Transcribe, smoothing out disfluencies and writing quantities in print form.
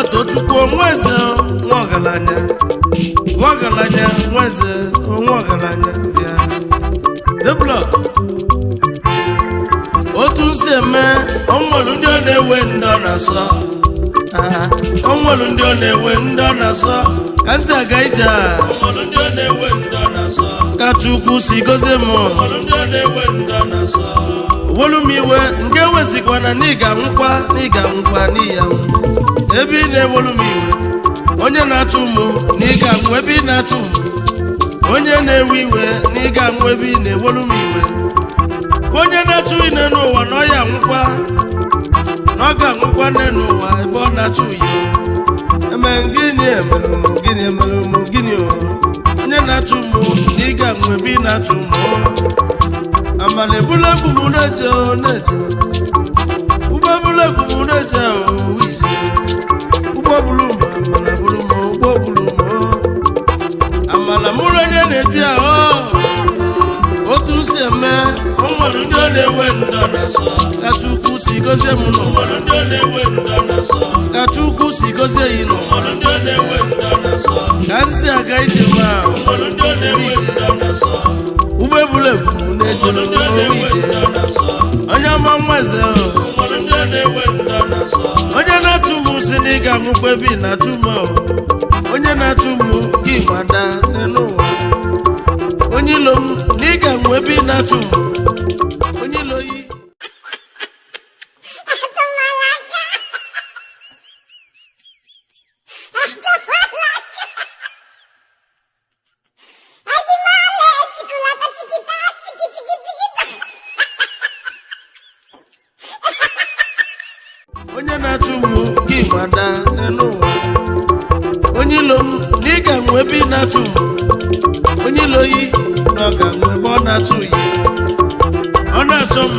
Debla Tochukwu Onweze Nwagalanya Nweze Nwagalanya bịa Debla otu nsi eme onwelu ndị ọ na-ewe ndị ọ na-asọ onwelu ndị ọ na-ewe ndị ọ na-asọ ka nsi aga ije onwelu ndị ọ na-ewe ndị ọ na-asọ ka Chukwu si gozie m onwelu ndị ọ na-ewe ndị ọ na-asọ owelu m iwe nke wezikwana n'iga nwụkwa n'iya ebe ị na-ewelu m iwe onye na-atụ mụ n'iga nwụ ebe ị na-atụ mụ onye na-ewe iwe n'iga nwụ ebe ị na-ewelu m iwe onye na-achụ ine n'ụwa na ọ ya nwụkwa na ọ ga-anwụkwa nne n'ụwa ebe ọ na-achụ ya eme gịnị gịnị onye na-achụ mụ na ị ga-anwụ ebe ị na-achụ mụ amala ebula egwu m na-eje ụgbọ ebula egwu m na-eje ụgbọ bulu m amala bulu m ụgbọ bulu m amala mụrụ onye na-ebi ahụ otu nsi eme onwere ndị ọ na-ewe ndị ọ na-asọ ka Chukwu si gozie m n'ụmụrụ ndị ọ na-ewe ndị ọ na-asọ ka Chukwu si gozie yi n'ụmụrụ ndị ọ na-ewe ndị ọ na-asọ ka nsi aga ije ma ụmụrụ ndị ọ na-ewe ndị ọ na-asọ ụgbọ ebule egwu na-eje onye ọma Nweze ụmụrụ ndị ọ na-ewe ndị ọ na-asọ onye na-atụ m si na ị ga-anwụkwa ebe ị na-atụ m onye na-atụ m gị gbada n'ụwa onye ilo m na ị ga-anwụ ebe ị na-atụ m onye ilo yi onye na-atụ m gị gbada n'ụwa onye ilo m na ị ga-anwụ ebe ị na-atụ m onye ilo yi na ọ ga-anwụ ebe ọ na-atụ ya ọ na-achọ m